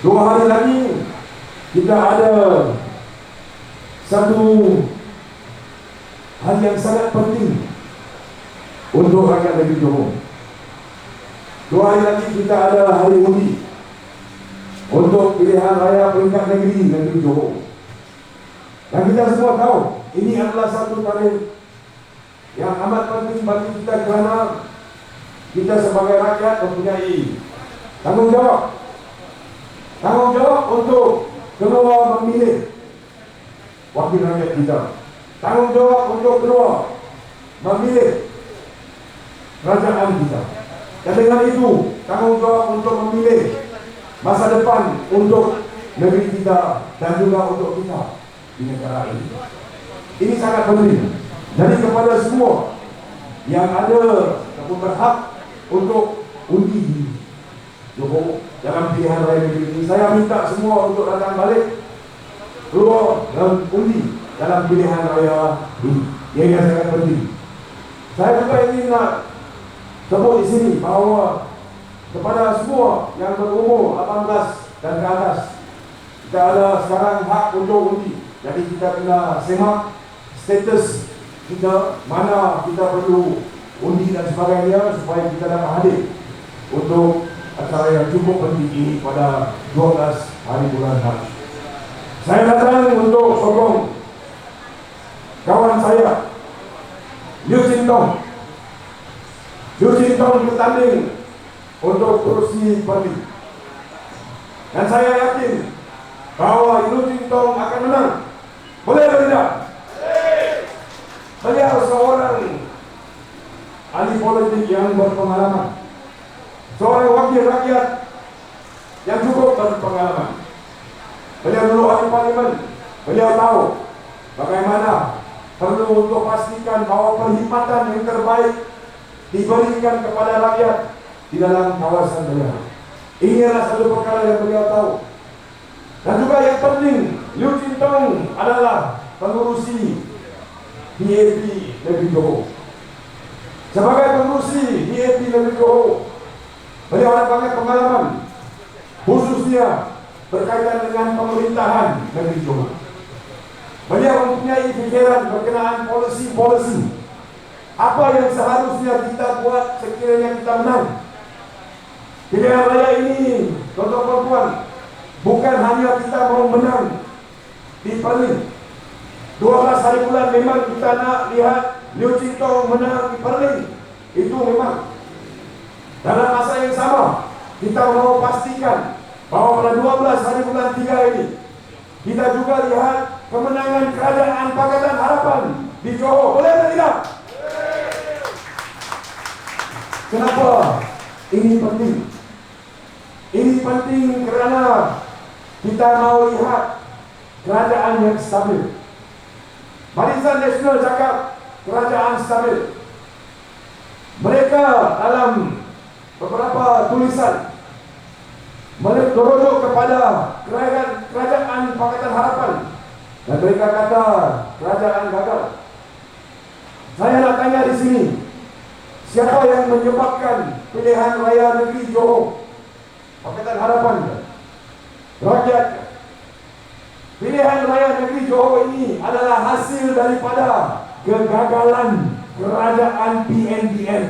2 hari lagi kita ada satu hal yang sangat penting untuk rakyat negeri Johor. 2 hari lagi kita ada hari undi untuk pilihan raya peringkat negeri Johor. Dan kita semua tahu ini adalah satu tarikh yang amat penting bagi kita kerana kita sebagai rakyat mempunyai tanggungjawab untuk keluar memilih wakil rakyat kita, tanggungjawab untuk keluar memilih kerajaan kita, dan dengan itu tanggungjawab untuk memilih masa depan untuk negeri kita dan juga untuk kita di negara ini. Ini sangat penting. Jadi kepada semua yang ada ataupun berhak untuk undi di Johor dalam pilihan raya negeri ini, saya minta semua untuk datang balik keluar dan undi dalam pilihan raya ini. Yang sangat penting. Saya juga ingin nak sebut di sini bahawa kepada semua yang berumur 18 dan ke atas, kita ada sekarang hak untuk undi. Jadi kita kena semak status kita, mana kita perlu undi dan sebagainya, supaya kita dapat hadir untuk acara yang cukup penting ini pada 12 hari bulan Mac. Saya datang untuk sokong kawan saya Liu Ching-tong bertanding untuk kursi parti, dan saya yakin bahawa Liu Ching-tong akan menang. Boleh atau tidak? Beliau seorang ahli politik yang berpengalaman, seorang wakil rakyat yang cukup berpengalaman. Beliau dulu ahli parlimen. Beliau tahu bagaimana perlu untuk pastikan bahawa perkhidmatan yang terbaik diberikan kepada rakyat di dalam kawasan beliau. Ini adalah satu perkara yang beliau tahu. Dan juga yang penting, Liu Ching-tong adalah pengurusi DAP negeri Johor. Sebagai pengurusi DAP negeri Johor, beliau ada banyak pengalaman, khususnya berkaitan dengan pemerintahan negeri Johor. Beliau mempunyai fikiran berkenaan polisi apa yang seharusnya kita buat sekiranya kita menang. Pilihan raya ini, tuan-tuan, bukan hanya kita mau menang di Perlis. 12 hari bulan memang kita nak lihat Liu Ching-tong menang di Perlis. Itu memang. Dalam masa yang sama, kita mau pastikan bahawa pada 12 hari bulan 3 ini, kita juga lihat kemenangan Kerajaan Pakatan Harapan di Johor. Boleh atau tidak? Kenapa ini penting? Ini penting kerana kita mau lihat kerajaan yang stabil. Barisan Nasional cakap kerajaan stabil. Mereka dalam beberapa tulisan merujuk kepada kerajaan Pakatan Harapan, dan mereka kata kerajaan gagal. Saya nak tanya di sini, siapa yang menyebabkan pilihan raya negeri Johor? Pakatan Harapan, rakyat. Pilihan raya negeri Johor ini adalah hasil daripada kegagalan kerajaan PNDM.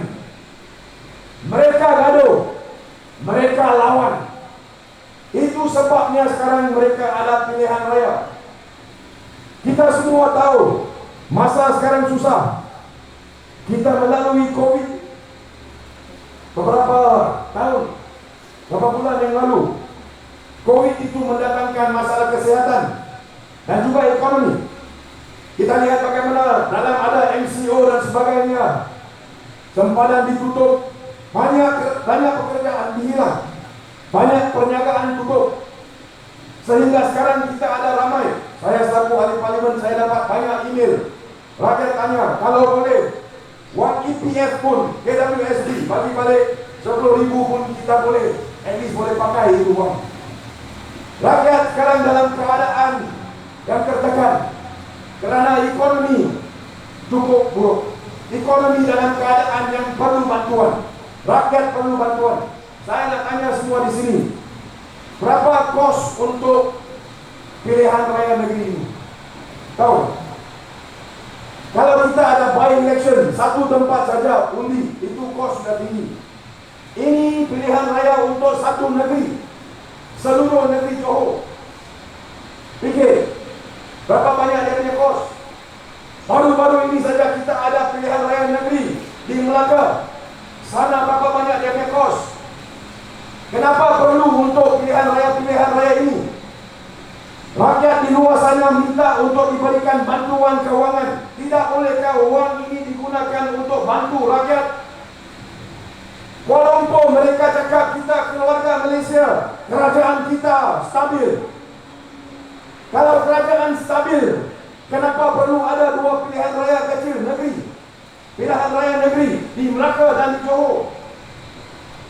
Mereka gaduh, mereka lawan. Itu sebabnya sekarang mereka ada pilihan raya. Kita semua tahu masa sekarang susah. Kita melalui COVID beberapa tahun, beberapa bulan yang lalu. COVID itu mendatangkan masalah kesehatan dan juga ekonomi. Kita lihat bagaimana dalam ada MCO dan sebagainya, sempadan ditutup, banyak pekerjaan dihilang, banyak perniagaan tutup, sehingga sekarang kita ada ramai. Saya selaku ahli parlimen, saya dapat banyak email. Rakyat tanya, kalau boleh, wang EPF pun, KWSD, bagi balik 10,000 pun kita boleh, at least boleh pakai itu wang. Rakyat sekarang dalam keadaan yang tertekan kerana ekonomi cukup buruk. Ekonomi dalam keadaan yang perlu bantuan. Rakyat perlu bantuan. Saya nak tanya semua di sini, Berapa kos untuk pilihan raya negeri ini? Tahu? Kalau kita ada by election, satu tempat saja undi, itu kos sudah tinggi. Ini pilihan raya untuk satu negeri, seluruh negeri Johor. Fikir, berapa banyak dia punya kos? Baru-baru ini saja kita ada pilihan raya negeri di Melaka. Sana berapa banyak dia punya kos? Kenapa perlu untuk pilihan raya ini? Rakyat di luar sana minta untuk diberikan bantuan kewangan. Tidak bolehkah wang ini digunakan untuk bantu rakyat? Kuala Lumpur mereka cakap kita keluarga Malaysia, kerajaan kita stabil. Kalau kerajaan stabil, kenapa perlu ada dua pilihan raya kecil negeri? Pilihan raya negeri di Melaka dan di Johor.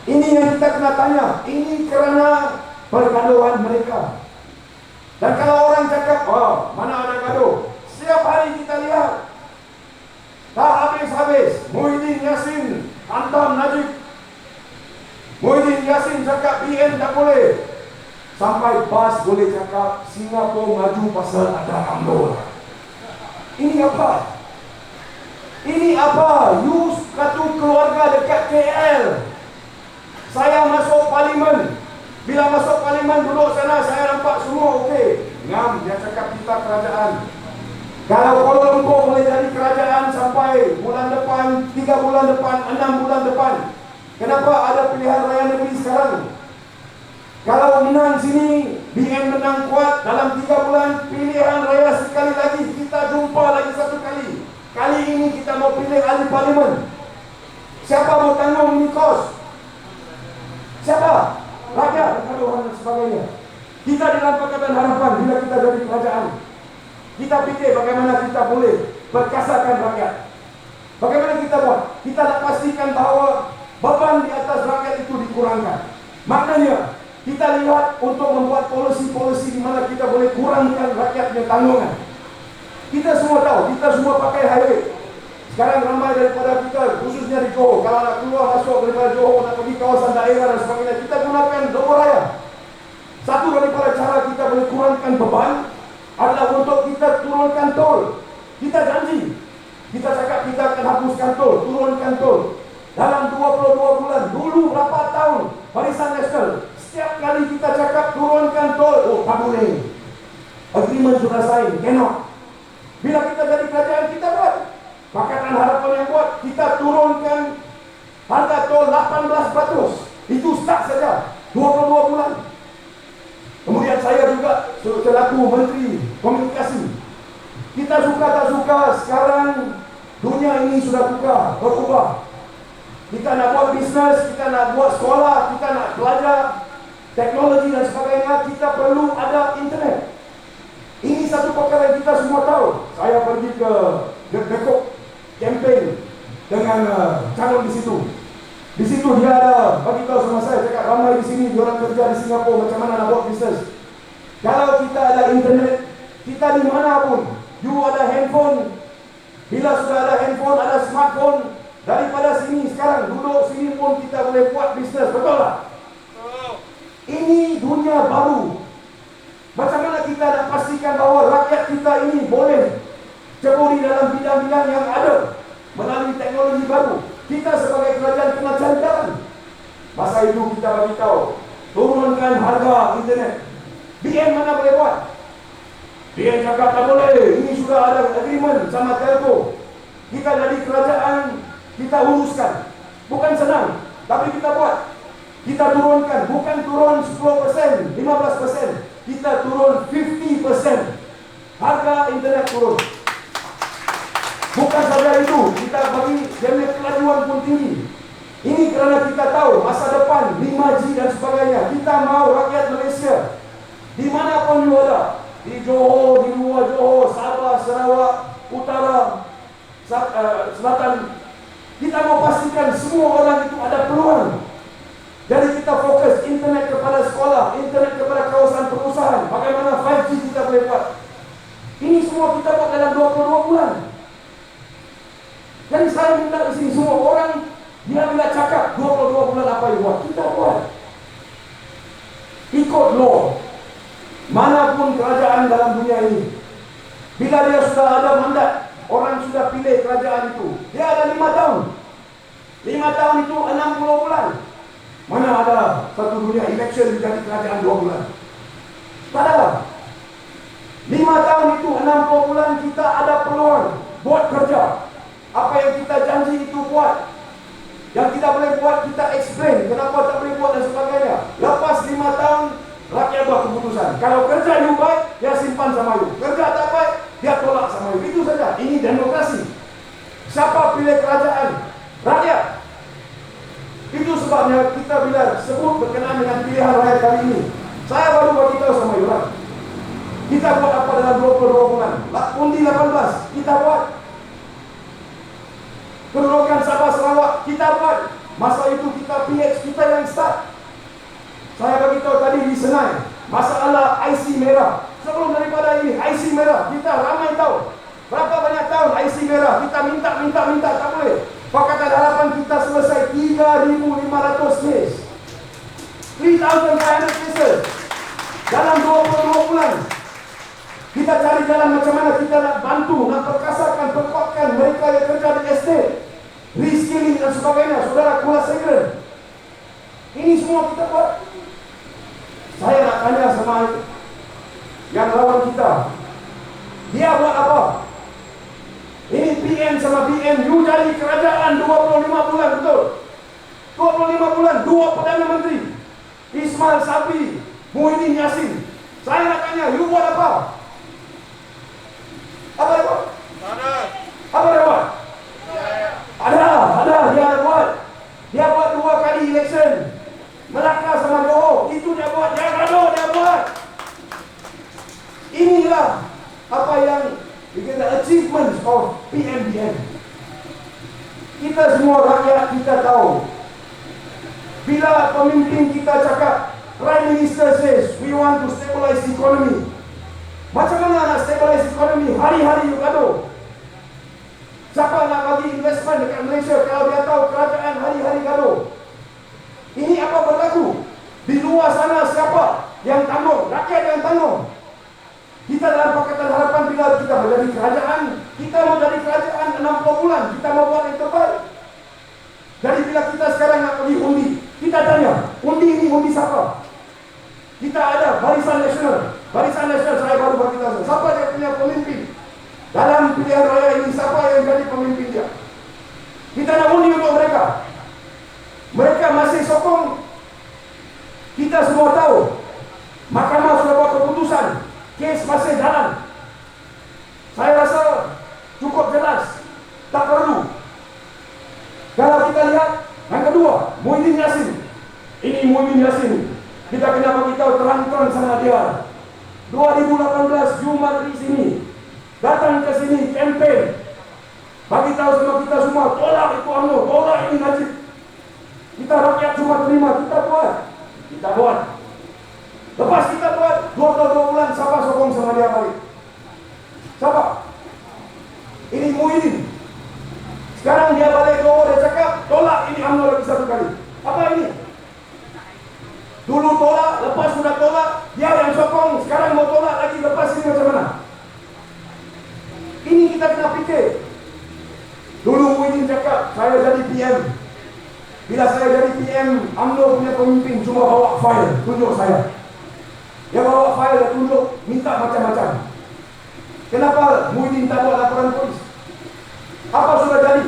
Ini yang kita kena tanya. Ini kerana pergaduhan mereka. Dan kalau orang cakap, oh, mana ada gaduh? Setiap hari kita lihat. Tak habis-habis. Muhyiddin Yassin hantam Najib. Muhyiddin Yassin cakap BN tak boleh. Sampai PAS boleh cakap Singapura maju pasal ada UMNO. Ini apa? Ini apa? You satu keluarga dekat KL. Saya masuk parlimen. Bila masuk parlimen duduk sana, saya nampak semua okey. Ngam, dia cakap kita kerajaan. Kalau Kuala Lumpur boleh jadi kerajaan sampai bulan depan, 3 bulan depan, 6 bulan depan, kenapa ada pilihan raya negeri sekarang? Kalau menang sini, BN menang kuat, dalam 3 bulan, pilihan raya sekali lagi, kita jumpa lagi satu kali. Kali ini kita mau pilih ahli parlimen. Siapa mau tanggung ni kos? Siapa? Rakyat dan sebagainya. Kita dalam Pakatan Harapan bila kita jadi kerajaan, kita fikir bagaimana kita boleh perkasakan rakyat. Bagaimana kita buat? Kita nak pastikan bahawa beban di atas rakyat itu dikurangkan. Maknanya kita lihat untuk membuat polisi-polisi di mana kita boleh kurangkan rakyatnya tanggungan. Kita semua tahu, kita semua pakai highway. Sekarang ramai daripada kita, khususnya di Johor, kalau nak keluar masuk daripada Johor, nak pergi kawasan daerah dan sebagainya, kita gunakan lebuh raya. Satu daripada cara kita boleh kurangkan beban adalah untuk kita turunkan tol. Kita janji, kita cakap kita akan hapuskan tol, turunkan tol dalam 22 bulan. Dulu berapa tahun Barisan Nasional, setiap kali kita cakap turunkan tol, oh tak boleh, agreement sudah sign, cannot. Bila kita jadi kerajaan, kita buat. Pakatan Harapan yang buat, kita turunkan harga tol 18%. Itu start saja 22 bulan. Kemudian saya juga selaku Menteri Komunikasi, kita suka tak suka, sekarang dunia ini sudah berubah. Kita nak buat bisnes, kita nak buat sekolah, kita nak belajar teknologi dan sebagainya, kita perlu ada internet. Ini satu perkara yang kita semua tahu. Saya pergi ke Dekok campaign dengan calon di situ. Di situ dia ada bagi tahu sama saya, cakap ramai di sini diorang kerja di Singapura, macam mana nak buat bisnes. Kalau kita ada internet, kita di mana pun, you ada handphone. Bila sudah ada handphone, ada smartphone, daripada sini sekarang duduk sini pun kita boleh buat bisnes, betul tak? Ini dunia baru. Macam mana kita nak pastikan bahawa rakyat kita ini boleh ceburi dalam bidang-bidang yang ada melalui teknologi baru? Kita sebagai kerajaan kena cari jalan. Masa itu kita bagi tahu, turunkan harga internet. BN mana boleh buat? BN cakap tak boleh. Ini sudah ada agreement sama telco. Kita jadi kerajaan, kita uruskan. Bukan senang, tapi kita buat. Kita turunkan, bukan turun 10%, 15%. Kita turun 50%. Harga internet turun. Bukan saja itu, kita bagi jaminan kelajuan pun tinggi. Ini kerana kita tahu masa depan 5G dan sebagainya. Kita mahu rakyat Malaysia di mana pun you ada, di Johor, di luar Johor, Sabah, Sarawak, Utara, Selatan, kita mau pastikan semua orang itu ada peluang. Jadi kita fokus internet kepada sekolah, internet kepada kawasan perusahaan. Bagaimana 5G kita boleh buat. Ini semua kita buat dalam 22 bulan. Jadi saya minta di sini semua orang, dia bila cakap 22 bulan apa yang buat, kita buat. Ikut manapun kerajaan dalam dunia ini, bila dia sudah ada mandat, orang sudah pilih kerajaan itu, dia ada 5 tahun. 5 tahun itu 60 bulan. Mana ada satu dunia election jadi kerajaan 2 bulan? Tak ada. 5 tahun itu 60 bulan kita ada peluang buat kerja. Apa yang kita janji itu buat. Yang tidak boleh buat kita explain kenapa tak boleh buat dan sebagainya. Lepas 5 tahun rakyat buat keputusan. Kalau kerja you baik, dia simpan sama you. Kerja tak baik, dia tolak sama you. Itu saja. Ini demokrasi. Siapa pilih kerajaan? Rakyat. Itu sebabnya kita bila sebut berkenaan dengan pilihan rakyat kali ini, saya baru bagi tahu sama you lah. Kita buat apa dalam 22 bulan? Undi 18 kita buat. Kedudukan Sabah Sarawak kita buat. Masa itu kita PH kita yang start. Saya bagi tahu tadi di Senai, masalah IC merah. Sebelum daripada ini IC merah, kita ramai tahu. Berapa banyak tahun IC merah kita minta tak boleh. Pakatan Harapan kita selesai 3,500 kes. 3,500 cases dalam 22 bulan. Kita cari jalan macam mana kita nak bantu, nak perkasakan, perkuatkan mereka yang kerja di estate, reskilling dan sebagainya. Saudara Kuala Segera, ini semua kita buat. Saya nak tanya sama yang lawan kita, dia buat apa? Ini PM sama BN, you jadi kerajaan 25 bulan, betul? 25 bulan, 2 Perdana Menteri, Ismail Sabri, Muhyiddin Yassin. Saya nak tanya, you buat apa? Apa dia buat? Apa dia buat? Ada, dia buat. Dia buat 2 kali election. Melaka sama Johor, itu dia buat. Dia gaduh, dia buat. Inilah apa yang the achievements of PMBN. Kita semua rakyat kita tahu. Bila pemimpin kita cakap, Prime Minister says, we want to stabilize the economy. Macam mana nak stabilize ekonomi? Hari-hari you gaduh. Siapa nak bagi investment dekat Malaysia kalau dia tahu kerajaan hari-hari gaduh? Ini apa berlaku? Di luar sana siapa yang tanggung? Rakyat yang tanggung. Kita dalam Pakatan Harapan bila kita menjadi kerajaan, kita mau jadi kerajaan 60 bulan, kita mau buat yang terbaik. Jadi bila kita sekarang nak pergi undi, kita tanya, undi ini undi siapa? Kita ada Barisan Nasional. Barisan Nasional saya baru bagi tahu. Siapa yang punya pemimpin? Dalam pilihan raya ini siapa yang jadi pemimpin dia? Kita nak undi untuk mereka. Mereka masih sokong. Kita semua tahu. Mahkamah sudah buat keputusan. Kes masih jalan. Saya rasa cukup jelas. Tak perlu. Kalau kita lihat yang kedua, Muhyiddin Yassin. Ini Muhyiddin Yassin. Kita kena beritahu terang-terang sama dia. 2018 Jumat di sini, datang ke sini kempen, bagi tahu sama kita semua, tolak itu UMNO, tolak ini Najib. Kita rakyat cuma terima, kita buat. Lepas kita buat 22 bulan, siapa sokong sama dia balik? Siapa? Ini Muhyiddin. Sekarang dia balik Johor, dia cakap tolak ini UMNO lagi 1 kali. Apa ini? Dulu tolak, lepas sudah tolak, dia yang sokong, sekarang mau tolak lagi, lepas ini macam mana? Ini kita kena fikir. Dulu Muhyiddin cakap, saya jadi PM. Bila saya jadi PM, UMNO punya pemimpin cuma bawa file, tunjuk saya. Dia bawa file dan tunjuk, minta macam-macam. Kenapa Muhyiddin tak buat laporan polis? Apa sudah jadi?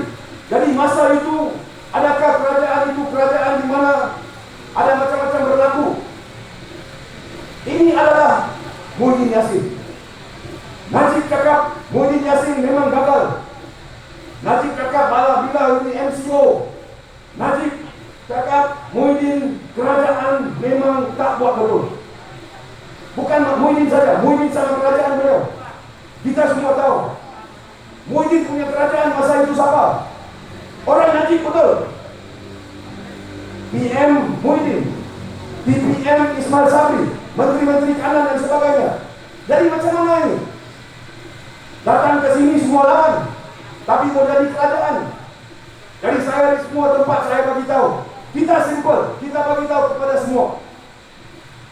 Jadi masa itu, adakah kerajaan itu kerajaan di mana ada macam-macam berlaku? Ini adalah Muhyiddin Yassin. Najib cakap Muhyiddin Yassin memang gagal. Najib cakap bila ini MCO. Najib cakap Muhyiddin kerajaan memang tak buat betul. Bukan Muhyiddin saja, Muhyiddin sama kerajaan beliau. Kita semua tahu Muhyiddin punya kerajaan masa itu siapa? Orang Najib betul. PM Muhyiddin, DPM Ismail Sabri, menteri-menteri kanan dan sebagainya. Jadi macam mana ini? Datang ke sini semua lawan, tapi mau jadi kerajaan. Jadi saya di semua tempat saya bagi tahu, kita simple, kita bagi tahu kepada semua.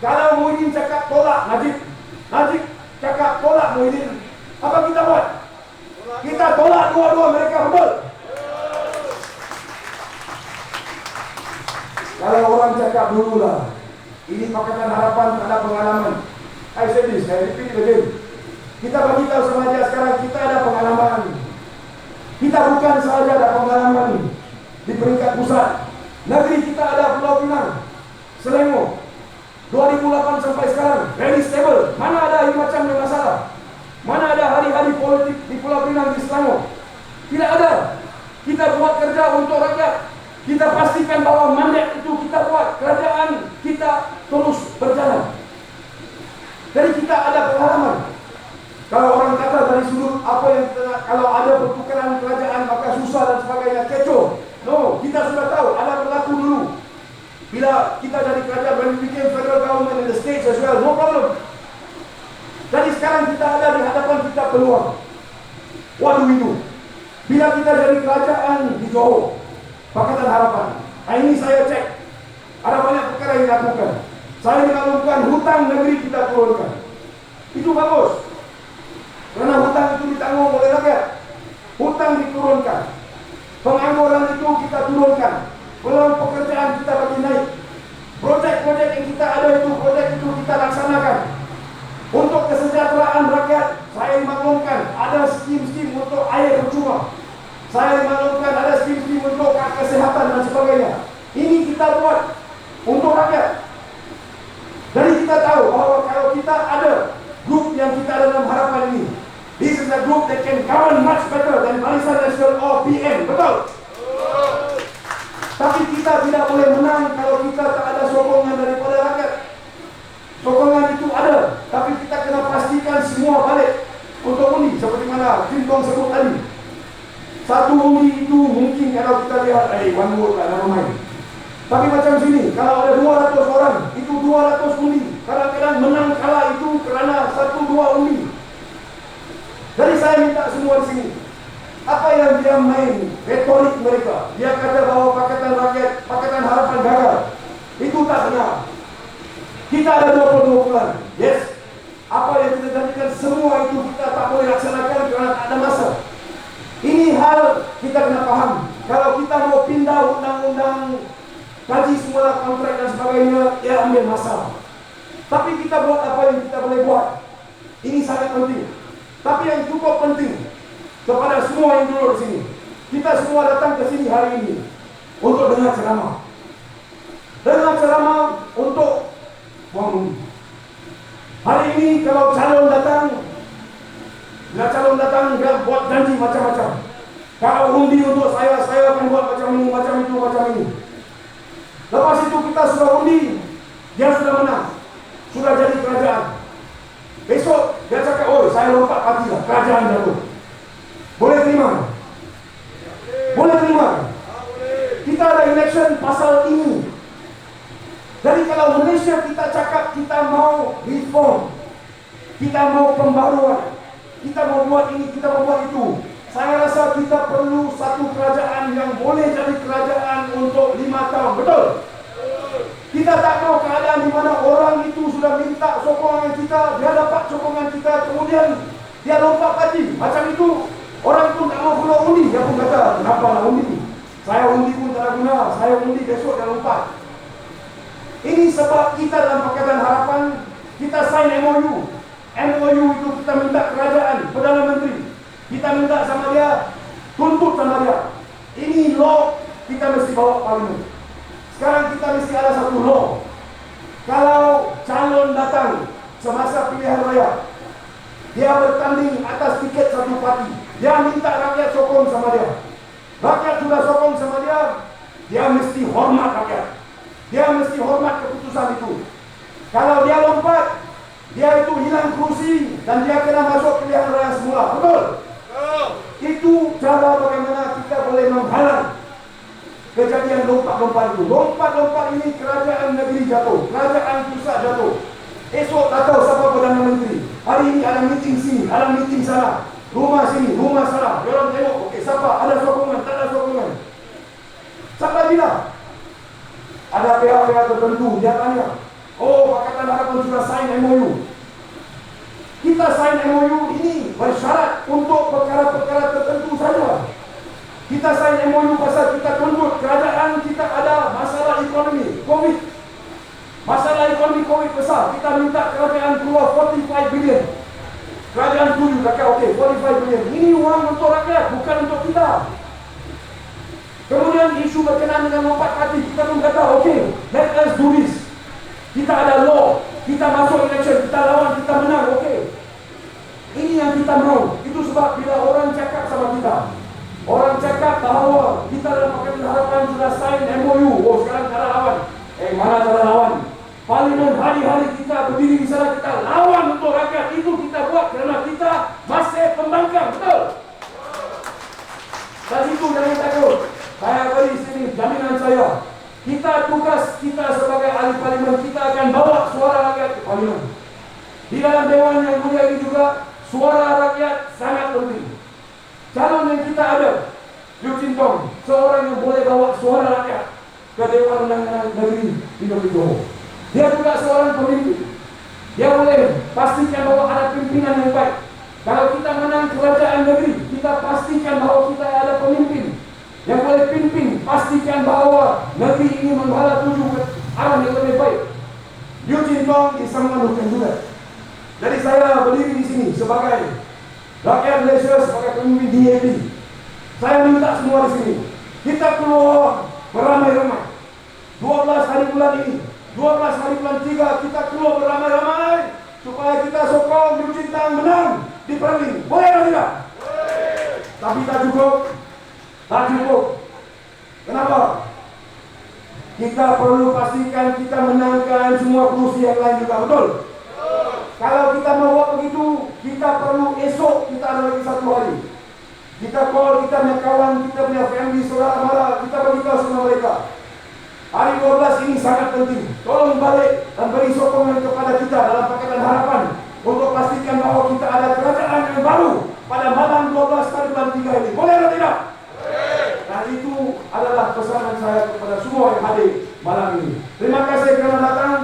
Kalau Muhyiddin cakap tolak Najib, Najib cakap tolak Muhyiddin. Apa kita buat? Kita tolak dua-dua mereka, betul? Kalau orang cakap dululah, ini Pakatan Harapan tak ada pengalaman. I said this, I repeat it again. Kita bagi tahu sama dia sekarang, kita ada pengalaman. Kita bukan sahaja ada pengalaman di peringkat pusat. Negeri kita ada Pulau Pinang, Selangor. 2008 sampai sekarang, very stable. Mana ada macam yang masalah? Mana ada hari-hari politik di Pulau Pinang, di Selangor? Tidak ada. Kita buat kerja untuk rakyat. Kita pastikan bahwa mandat itu kita buat. Kerajaan kita terus berjalan. Jadi kita ada pengalaman. Kalau orang kata dari sudut apa yang kita nak, kalau ada pertukaran kerajaan maka susah dan sebagainya, kecoh. No, kita sudah tahu ada berlaku dulu. Bila kita jadi kerajaan, when we became federal government in the states as well, no problem. Jadi sekarang kita ada di hadapan kita peluang. What do we do? Bila kita jadi kerajaan di Johor, Pakatan Harapan, ini saya cek, ada banyak perkara yang dilakukan. Saya melakukan hutang negeri kita turunkan. Itu bagus. Karena hutang itu ditanggung oleh rakyat. Hutang diturunkan. Pengangguran itu kita turunkan. Peluang pekerjaan kita bagi naik. Projek-projek yang kita ada itu, projek itu kita laksanakan. Untuk kesejahteraan rakyat, saya maklumkan ada skim-skim untuk air percuma. Saya maklumkan ada skim-skim untuk kesehatan dan sebagainya. Ini kita buat untuk rakyat. Jadi kita tahu bahwa kalau kita ada grup yang kita ada dalam harapan ini, this is a group that can govern much better than Barisan Nasional or PM. Betul? Tapi kita tidak boleh menang kalau kita tak ada sokongan daripada rakyat. Sokongan itu ada, tapi kita kena pastikan semua balik untuk undi. Seperti mana Jintong sebut tadi, satu undi itu mungkin kalau kita lihat, one vote tak ada main. Tapi macam sini, kalau ada 200 orang, itu 200 undi. Kadang-kadang menang kalah itu kerana 1-2 undi. Jadi saya minta semua di sini, apa yang dia main, retorik mereka, dia kata bahawa Pakatan Rakyat, Pakatan Harapan gagal. Itu tak benar. Kita ada 22 bulan. Yes. Apa yang kita jadikan semua itu kita tak boleh laksanakan kerana tak ada masa. Ini hal kita kena faham. Kalau kita mau pindah undang-undang, kaji semula kontrak dan sebagainya, ya ambil masa. Tapi kita buat apa yang kita boleh buat. Ini sangat penting. Tapi yang cukup penting kepada semua yang duduk di sini, kita semua datang ke sini hari ini untuk dengar ceramah. Dengar ceramah untuk buang undi. Hari ini kalau calon datang, bila calon datang dia buat janji macam-macam. Kalau undi untuk saya akan buat macam ini, macam itu, macam ini. Lepas itu kita sudah undi, dia sudah menang, sudah jadi kerajaan. Besok dia cakap, oh saya lompat parti lah, kerajaan jatuh. Boleh terima? Boleh terima? Kita ada election pasal ini. Jadi kalau Malaysia kita cakap kita mau reform, kita mau pembaruan, kita mau buat ini, kita mau buat itu, saya rasa kita perlu satu kerajaan yang boleh jadi kerajaan untuk 5 tahun. Betul? Kita tak mau keadaan di mana orang itu sudah minta sokongan kita, dia dapat sokongan kita, kemudian dia lompat lagi. Macam itu, orang itu tak mau keluar undi, dia pun kata, kenapa nak undi? Saya undi pun tak ada guna, saya undi besok dia lompat. Ini sebab kita dalam Pakatan Harapan, kita sign MOU. MOU itu kita minta kerajaan, Perdana Menteri. Kita minta sama dia, tuntut sama dia. Ini law, kita mesti bawa parlimen. Sekarang kita mesti ada satu law. Kalau calon datang semasa pilihan raya, dia bertanding atas tiket satu parti, dia minta rakyat sokong sama dia. Rakyat sudah sokong sama dia, dia mesti hormat rakyat. Dia mesti hormat keputusan itu. Kalau dia lompat, dia itu hilang kursi dan dia kena masuk pilihan raya semula. Betul? Itu cara bagaimana kita boleh menghalang kejadian lompat-lompat itu. Lompat-lompat ini kerajaan negeri jatuh, kerajaan pusat jatuh. Esok tak tahu siapa Perdana Menteri. Hari ini ada meeting sini, ada meeting sana. Rumah sini, rumah sana. Dia orang tengok, okey, siapa? Ada sokongan, tak ada sokongan. Sampai bila? Ada pihak-pihak tertentu, dia tanya, oh Pakatan Harapan sudah sign MOU. Kita sign MOU ini bersyarat untuk perkara-perkara tertentu saja. Kita sign MOU pasal kita tuntut kerajaan kita ada masalah ekonomi, COVID. Masalah ekonomi COVID besar. Kita minta kerajaan keluar 45 bilion. Kerajaan setuju, kata okey, 45 bilion. Ini uang untuk rakyat, bukan untuk kita. Kemudian isu berkenaan dengan lompat hati, kita pun kata okey, let us do this. Kita ada law, kita masuk election, kita lawan, kita menang, okey. Ini yang kita mahu. Itu sebab bila orang cakap sama kita, orang cakap bahawa kita dalam Pakatan Harapan sudah sign MOU, oh sekarang cara lawan. Mana cara lawan? Parlimen hari-hari kita berdiri di sana, kita lawan untuk rakyat. Itu kita buat kerana kita masih pembangkang, betul? Dan itu jangan takut. Saya beri sini jaminan saya. Kita tugas kita sebagai ahli parlimen, kita akan bawa suara rakyat ke parlimen. Di dalam dewan yang mulia ini juga suara rakyat sangat penting. Calon yang kita ada, Liu Chintong, seorang yang boleh bawa suara rakyat ke Dewan Undangan Negeri di Negeri Johor. Dia juga seorang pemimpin. Dia boleh pastikan bahawa ada pimpinan yang baik. Kalau kita menang kerajaan negeri, kita pastikan bahawa kita ada pemimpin yang boleh pimpin, pastikan bahawa negeri ini membala tuju ke arah yang lebih baik. Liu Chintong is someone who can do that. Jadi saya berdiri di sini sebagai rakyat Malaysia, sebagai pemimpin DAP. Saya minta semua di sini, kita keluar beramai-ramai. 12 hari bulan ini, 12 hari bulan 3, kita keluar beramai-ramai supaya kita sokong Liu Chintong menang di Perlis. Boleh atau tidak? Boleh. Tapi tak cukup. Tak cukup. Kenapa? Kita perlu pastikan kita menangkan semua kursi yang lain juga, betul? Betul. Kalau kita mau buat begitu, kita perlu esok kita ada lagi 1 hari. Kita call kita punya kawan, kita punya family, saudara mara, kita beritahu sama mereka. Hari 12 ini sangat penting. Tolong balik dan beri sokongan kepada kita dalam Pakatan Harapan untuk pastikan bahawa kita ada kerajaan yang baru pada malam 12 hari bulan 3 ini. Boleh atau tidak? Boleh. Dan itu adalah pesanan saya kepada semua yang hadir malam ini. Terima kasih kerana datang.